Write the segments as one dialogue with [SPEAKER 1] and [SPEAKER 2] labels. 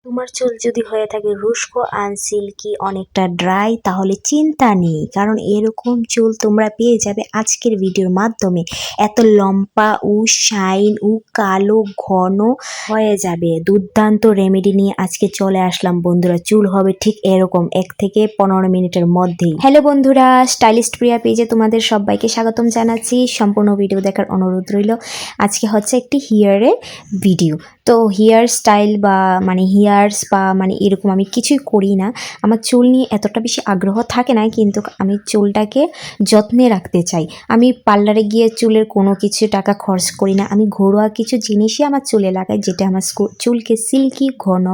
[SPEAKER 1] তোমার চুল যদি হয়ে থাকে রুস্কো আনসিল্কি অনেকটা ড্রাই, তাহলে চিন্তা নেই, কারণ এরকম চুল তোমরা পেয়ে যাবে আজকের ভিডিওর মাধ্যমে। এত লম্বা ও শাইন ও কালো ঘন হয়ে যাবে। দুর্দান্ত রেমেডি নিয়ে আজকে চলে আসলাম বন্ধুরা। চুল হবে ঠিক এরকম 1 থেকে 15 মিনিটের মধ্যেই। হ্যালো বন্ধুরা, স্টাইলিস্ট প্রিয়া পেজে তোমাদের সবাইকে স্বাগতম জানাচ্ছি। সম্পূর্ণ ভিডিও দেখার অনুরোধ রইল। আজকে হচ্ছে একটি হেয়ারের ভিডিও। তো হেয়ার স্টাইল বা হেয়ার্স বা এরকম আমি কিছুই করি না। আমার চুল নিয়ে এতটা বেশি আগ্রহ থাকে না, কিন্তু আমি চুলটাকে যত্নে রাখতে চাই। আমি পার্লারে গিয়ে চুলের কোনো কিছু টাকা খরচ করি না। আমি ঘরোয়া কিছু জিনিসই আমার চুলে লাগাই, যেটা আমার চুলকে সিল্কি ঘন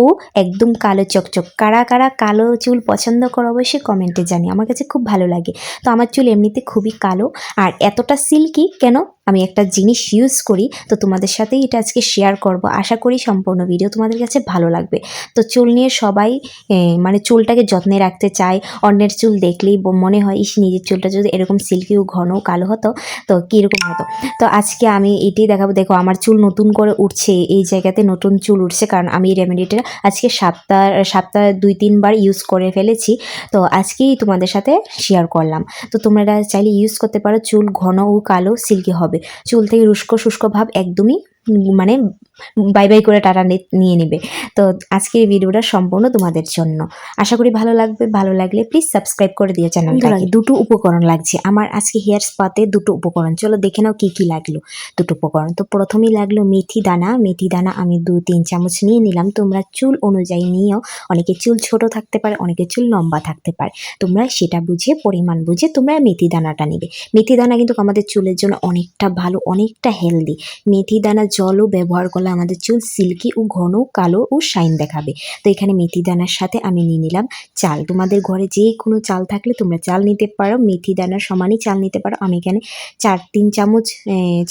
[SPEAKER 1] ও একদম কালো চকচক। কারা কারা কালো চুল পছন্দ করো অবশ্যই কমেন্টে জানি, আমার কাছে খুব ভালো লাগে। তো আমার চুল এমনিতে খুবই কালো, আর এতটা সিল্কি কেন, আমি একটা জিনিস ইউজ করি, তো তোমাদের সাথেই এটা আজকে শেয়ার করব। আশা করি সম্পূর্ণ ভিডিও তোমাদের কাছে ভালো লাগবে। তো চুল নিয়ে সবাই চুলটাকে যত্নে রাখতে চায়। অন্যের চুল দেখলেই মনে হয় ইস, নিজের চুলটা যদি এরকম সিল্কি ও ঘন কালো হতো তো কীরকম হতো। তো আজকে আমি এটাই দেখাবো। দেখো আমার চুল নতুন করে উঠছে, এই জায়গাতে নতুন চুল উঠছে, কারণ আমি এই রেমেডিটা আজকে সপ্তাহে 2-3 বার ইউজ করে ফেলেছি। তো আজকেই তোমাদের সাথে শেয়ার করলাম। তো তোমরা চাইলে ইউজ করতে পারো, চুল ঘন ও কালো সিল্কি হবে। চুল থেকে শুষ্ক ভাব একদমই বাই বাই করে টাটা নিয়ে নেবে। তো আজকের এই ভিডিওটা সম্পূর্ণ তোমাদের জন্য। আশা করি ভালো লাগবে। ভালো লাগলে প্লিজ সাবস্ক্রাইব করে দিও চ্যানেলটাকে। দুটো উপকরণ লাগছে আমার আজকে হেয়ার স্পাতে, দুটো উপকরণ। চলো দেখে নাও কি কি লাগলো। দুটো উপকরণ, তো প্রথমেই লাগলো মেথি দানা। মেথি দানা আমি 2-3 চামচ নিয়ে নিলাম। তোমরা চুল অনুযায়ী নিও। অনেকে চুল ছোট থাকতে পারে, অনেকে চুল লম্বা থাকতে পারে। তোমরা সেটা বুঝে, পরিমাণ বুঝে তোমরা মেথি দানাটা নেবে। মেথি দানা কিন্তু আমাদের চুলের জন্য অনেকটা ভালো, অনেকটা হেলদি। মেথি দানা জলও ব্যবহার করলে আমাদের চুল সিল্কি ও ঘন কালো ও শাইন দেখাবে। তো এখানে মেথি দানার সাথে আমি নিয়ে নিলাম চাল। তোমাদের ঘরে যে কোনো চাল থাকলে তোমরা চাল নিতে পারো, মেথি দানার সমানই চাল নিতে পারো। আমি এখানে 4-3 চামচ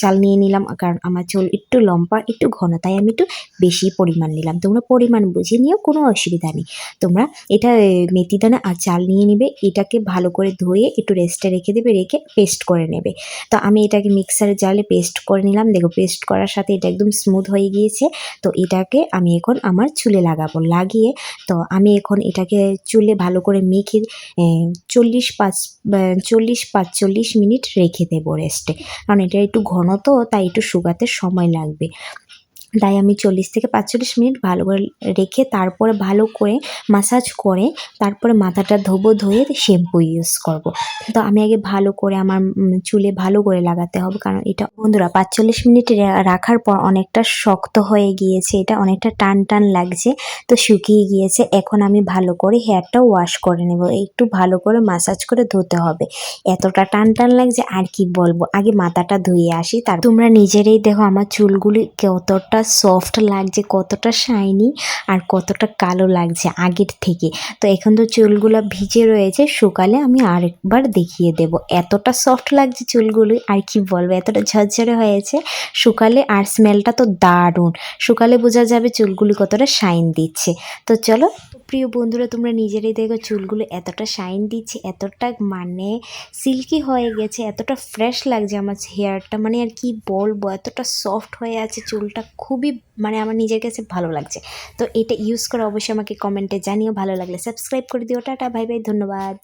[SPEAKER 1] চাল নিয়ে নিলাম, কারণ আমার চুল একটু লম্বা একটু ঘন, তাই আমি একটু বেশি পরিমাণ নিলাম। তোমরা পরিমাণ বুঝে নিও, কোনো অসুবিধা নেই। তোমরা এটা মেথি দানা আর চাল নিয়ে নেবে। এটাকে ভালো করে ধুয়ে একটু রেস্টে রেখে দেবে, রেখে পেস্ট করে নেবে। তো আমি এটাকে মিক্সারে জালে পেস্ট করে নিলাম। দেখো পেস্ট করার সাথে এটা একদম স্মুথ হয়ে গিয়েছে। তো এটাকে আমি এখন আমার চুলে লাগাবো। লাগিয়ে তো আমি এখন এটাকে চুলে ভালো করে মেখে 40-45 মিনিট রেখে দেবো রেস্টে, কারণ এটা একটু ঘন তো, তাই একটু শুকাতে সময় লাগবে। তাই আমি 40-45 মিনিট ভালো করে রেখে তারপরে ভালো করে মাসাজ করে তারপরে মাথাটা ধোবো, ধুয়ে শ্যাম্পু ইউজ করব। তো আমি আগে ভালো করে আমার চুলে ভালো করে লাগাতে হবে, কারণ এটা বন্ধুরা 45 মিনিট রাখার পর অনেকটা শক্ত হয়ে গিয়েছে, এটা অনেকটা টান টান লাগছে, তো শুকিয়ে গিয়েছে। এখন আমি ভালো করে হেয়ারটা ওয়াশ করে নেব। একটু ভালো করে মাসাজ করে ধুতে হবে, এতটা টান টান লাগছে আর কি বলবো। আগে মাথাটা ধুয়ে আসি, তার তোমরা নিজেরাই দেখো আমার চুলগুলি কতটা সফট লাগছে, কতটা শাইনি আর কতটা কালো লাগছে আগের থেকে। তো এখন তো চুলগুলো ভিজে রয়েছে, শুকালে আমি আরেকবার দেখিয়ে দেব। এতটা সফট লাগছে চুলগুলি আর কি বলবো, এতটা ঝরঝরে হয়েছে। শুকালে আর স্মেলটা তো দারুণ, শুকালে বোঝা যাবে চুলগুলি কতটা শাইন দিচ্ছে। তো চলো প্রিয় বন্ধুরা, তোমরা নিজেরাই দেখো চুলগুলো এতটা শাইন দিচ্ছে, এতটা সিল্কি হয়ে গেছে, এতটা ফ্রেশ লাগছে আমার হেয়ারটা, আর কি বলবো, এতটা সফট হয়ে আছে চুলটা। খুবই আমার নিজের কাছে ভালো লাগছে। তো এটা ইউজ করে অবশ্যই আমাকে কমেন্টে জানিও। ভালো লাগলে সাবস্ক্রাইব করে দিও। টাটা, বাই বাই, ধন্যবাদ।